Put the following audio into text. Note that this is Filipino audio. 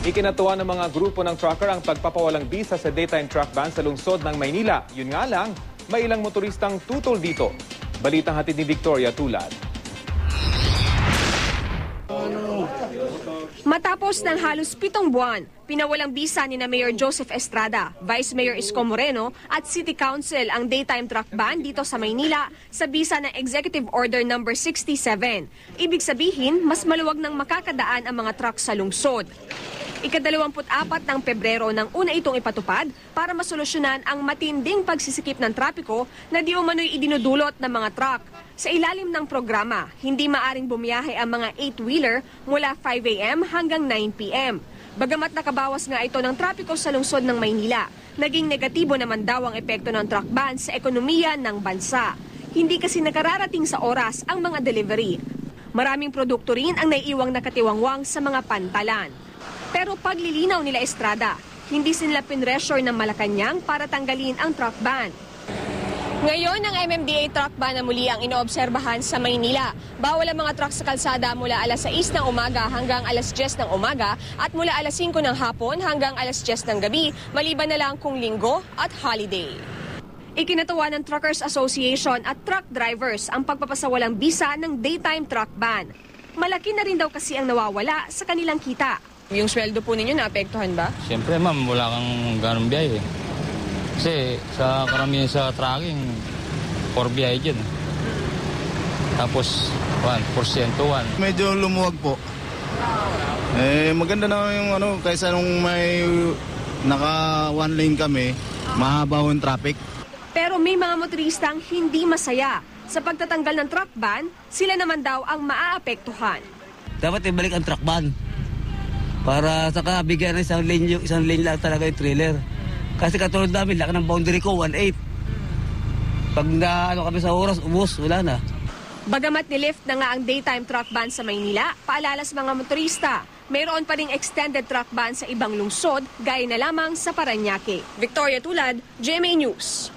Ikinatuwa ng mga grupo ng trucker ang pagpapawalang bisa sa daytime truck ban sa lungsod ng Maynila. Yun nga lang, may ilang motoristang tutol dito. Balitang hatid ni Victoria Tulad. Matapos ng halos 7 buwan, pinawalang bisa ni na Mayor Joseph Estrada, Vice Mayor Isko Moreno at City Council ang daytime truck ban dito sa Maynila sa bisa ng Executive Order No. 67. Ibig sabihin, mas maluwag nang makakadaan ang mga truck sa lungsod. Ika-24 ng Pebrero nang una itong ipatupad para masolusyonan ang matinding pagsisikip ng trapiko na di umano'y idinudulot ng mga truck. Sa ilalim ng programa, hindi maaring bumiyahe ang mga 8-wheeler mula 5 a.m. hanggang 9 p.m. Bagamat nakabawas nga ito ng trapiko sa lungsod ng Maynila, naging negatibo naman daw ang epekto ng truck ban sa ekonomiya ng bansa. Hindi kasi nakararating sa oras ang mga delivery. Maraming produkto rin ang naiiwang nakatiwangwang sa mga pantalan. Pero paglilinaw nila Estrada, hindi sila pinressure ng Malacanang para tanggalin ang truck ban. Ngayon, ang MMDA truck ban na muli ang inoobserbahan sa Maynila. Bawal ang mga truck sa kalsada mula alas 6 ng umaga hanggang alas 10 ng umaga at mula alas 5 ng hapon hanggang alas 10 ng gabi, maliban na lang kung linggo at holiday. Ikinatuwa ng Truckers Association at truck drivers ang pagpapasawalang bisa ng daytime truck ban. Malaki na rin daw kasi ang nawawala sa kanilang kita. Yung sweldo po ninyo naapektuhan ba? Siyempre ma'am, wala kang ganong biyahe. Kasi sa karamihan sa trucking, 4 biyahe dyan. Tapos 1%. Medyo lumuwag po. Maganda na yung kaysa nung may naka 1 lane kami, mahaba yung traffic. Pero may mga motoristang hindi masaya. Sa pagtatanggal ng truck ban, sila naman daw ang maaapektuhan. Dapat ibalik ang truck ban. Para saka bigyan ng isang lane lang talaga yung trailer. Kasi katulad namin, laki ng boundary ko, 1.8. Pag kami sa oras, ubos, wala na. Bagamat nilift na nga ang daytime truck ban sa Maynila, paalala sa mga motorista, mayroon pa ring extended truck ban sa ibang lungsod, gaya na lamang sa Parañaque. Victoria Tulad, GMA News.